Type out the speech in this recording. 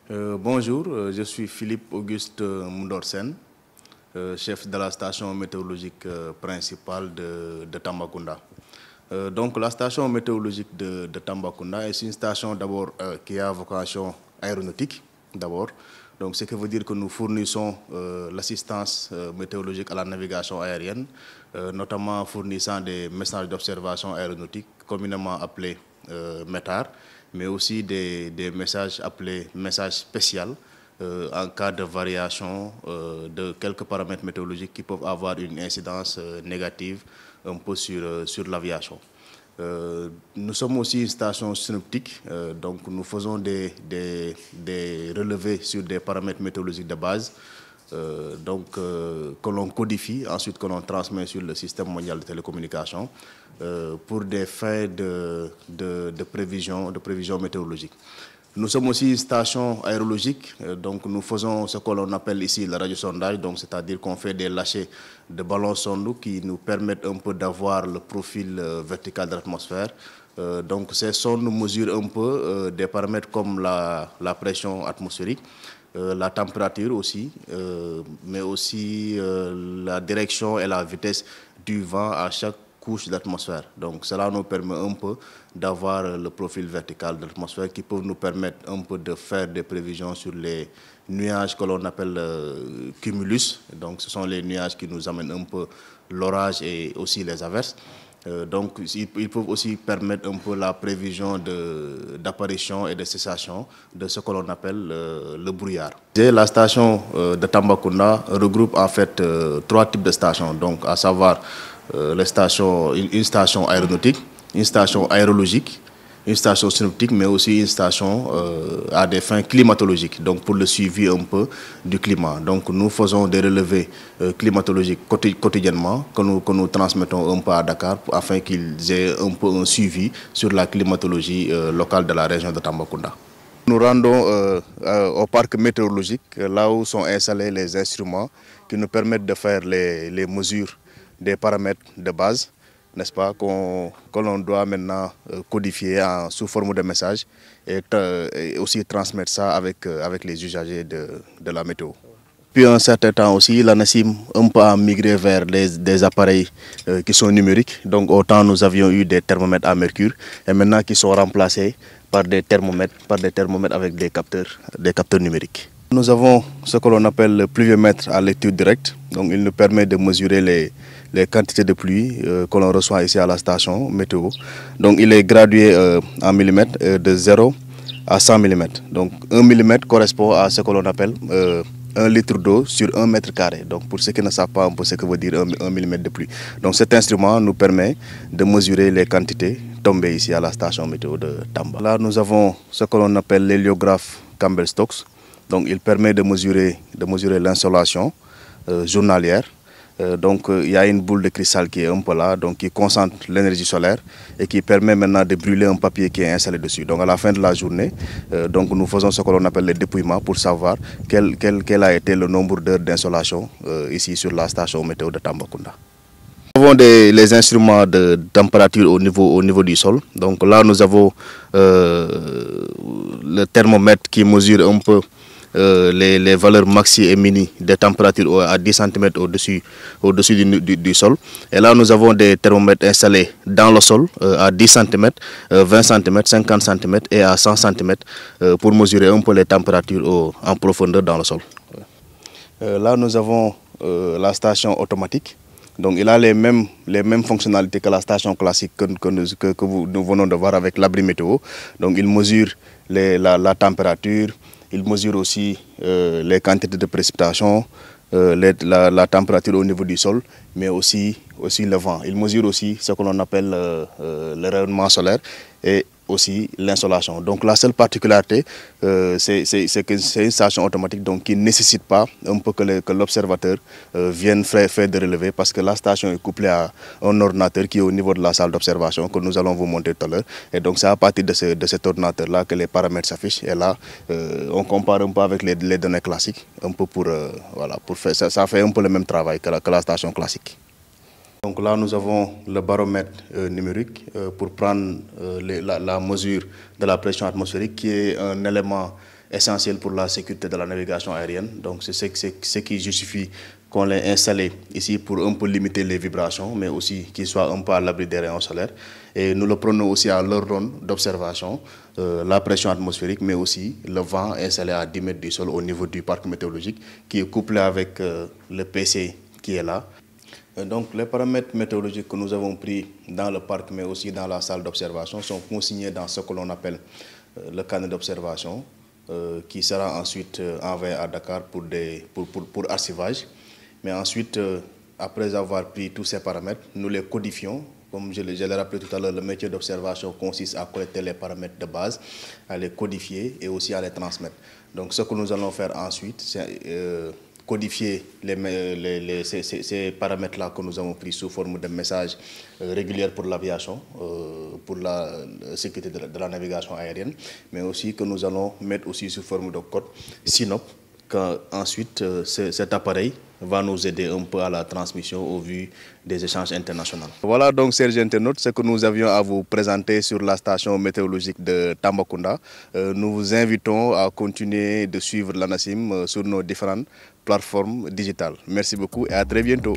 Bonjour, je suis Philippe Auguste Moundorsen, chef de la station météorologique principale de Tambacounda. Donc la station météorologique de Tambacounda est une station d'abord qui a vocation aéronautique d'abord. Donc ce qui veut dire que nous fournissons l'assistance météorologique à la navigation aérienne, notamment fournissant des messages d'observation aéronautique communément appelés METAR, mais aussi des messages appelés messages spéciaux en cas de variation de quelques paramètres météorologiques qui peuvent avoir une incidence négative un peu sur l'aviation. Nous sommes aussi une station synoptique, donc nous faisons des relevés sur des paramètres météorologiques de base, que l'on codifie, ensuite que l'on transmet sur le système mondial de télécommunications pour des fins de prévision météorologique. Nous sommes aussi une station aérologique, donc nous faisons ce que l'on appelle ici le radiosondage, donc c'est-à-dire qu'on fait des lâchers de ballons sondes qui nous permettent un peu d'avoir le profil vertical de l'atmosphère. Donc ces sondes mesurent un peu des paramètres comme la pression atmosphérique, la température aussi, mais aussi la direction et la vitesse du vent à chaque couche d'atmosphère. Donc cela nous permet un peu d'avoir le profil vertical de l'atmosphère qui peut nous permettre un peu de faire des prévisions sur les nuages que l'on appelle cumulus. Donc ce sont les nuages qui nous amènent un peu l'orage et aussi les averses. Donc ils peuvent aussi permettre un peu la prévision d'apparition et de cessation de ce que l'on appelle le brouillard. La station de Tambacounda regroupe en fait trois types de stations, donc à savoir une station aéronautique, une station aérologique, une station synoptique, mais aussi une station à des fins climatologiques, donc pour le suivi un peu du climat. Donc nous faisons des relevés climatologiques quotidiennement que nous transmettons un peu à Dakar afin qu'ils aient un peu un suivi sur la climatologie locale de la région de Tambacounda. Nous rendons au parc météorologique, là où sont installés les instruments qui nous permettent de faire les mesures des paramètres de base, n'est-ce pas, que l'on doit maintenant codifier sous forme de message et aussi transmettre ça avec les usagers de la météo. Depuis un certain temps aussi, l'ANACIM un peu a migré vers des appareils qui sont numériques. Donc autant nous avions eu des thermomètres à mercure et maintenant qui sont remplacés par des thermomètres avec des capteurs numériques. Nous avons ce que l'on appelle le pluviomètre à lecture directe. Donc il nous permet de mesurer les quantités de pluie que l'on reçoit ici à la station météo. Donc il est gradué en millimètres de 0 à 100 mm. Donc 1 mm correspond à ce que l'on appelle 1 litre d'eau sur 1 mètre carré. Donc pour ceux qui ne savent pas un peu ce que veut dire 1 mm de pluie. Donc cet instrument nous permet de mesurer les quantités tombées ici à la station météo de Tamba. Là nous avons ce que l'on appelle l'héliographe Campbell-Stokes. Donc il permet de mesurer l'insolation journalière. Donc il y a une boule de cristal qui est un peu là, donc qui concentre l'énergie solaire et qui permet maintenant de brûler un papier qui est installé dessus. Donc à la fin de la journée, donc nous faisons ce que l'on appelle le dépouillement pour savoir quel a été le nombre d'heures d'insolation ici sur la station météo de Tambacounda. Nous avons les instruments de température au niveau du sol. Donc là nous avons le thermomètre qui mesure un peu les valeurs maxi et mini des températures à 10 cm au-dessus du sol. Et là, nous avons des thermomètres installés dans le sol à 10 cm, 20 cm, 50 cm et à 100 cm pour mesurer un peu les températures en profondeur dans le sol. Là, nous avons la station automatique. Donc, il a les mêmes fonctionnalités que la station classique que nous venons de voir avec l'abri météo. Donc, il mesure la température. Il mesure aussi les quantités de précipitations, la température au niveau du sol, mais aussi le vent. Il mesure aussi ce que l'on appelle le rayonnement solaire et aussi l'insolation. Donc la seule particularité, c'est que c'est une station automatique donc, qui ne nécessite pas un peu que l'observateur vienne faire des relevés parce que la station est couplée à un ordinateur qui est au niveau de la salle d'observation que nous allons vous montrer tout à l'heure. Et donc c'est à partir de cet ordinateur-là que les paramètres s'affichent. Et là, on compare un peu avec les données classiques, un peu pour faire ça fait un peu le même travail que la station classique. Donc là, nous avons le baromètre numérique pour prendre la mesure de la pression atmosphérique qui est un élément essentiel pour la sécurité de la navigation aérienne. Donc c'est ce qui justifie qu'on l'ait installé ici pour un peu limiter les vibrations, mais aussi qu'il soit un peu à l'abri des rayons solaires. Et nous le prenons aussi à leur zone d'observation, la pression atmosphérique, mais aussi le vent installé à 10 mètres du sol au niveau du parc météorologique, qui est couplé avec le PC qui est là. Donc les paramètres météorologiques que nous avons pris dans le parc, mais aussi dans la salle d'observation, sont consignés dans ce que l'on appelle le carnet d'observation, qui sera ensuite envoyé à Dakar pour archivage. Mais ensuite, après avoir pris tous ces paramètres, nous les codifions. Comme je l'ai rappelé tout à l'heure, le métier d'observation consiste à collecter les paramètres de base, à les codifier et aussi à les transmettre. Donc ce que nous allons faire ensuite, c'est codifier ces paramètres-là que nous avons pris sous forme de messages réguliers pour l'aviation, pour la sécurité de la navigation aérienne, mais aussi que nous allons mettre aussi sous forme de code SYNOP, qu'ensuite cet appareil va nous aider un peu à la transmission au vu des échanges internationaux. Voilà donc, chers internautes, ce que nous avions à vous présenter sur la station météorologique de Tambacounda. Nous vous invitons à continuer de suivre l'ANACIM sur nos différentes plateformes digitales. Merci beaucoup et à très bientôt.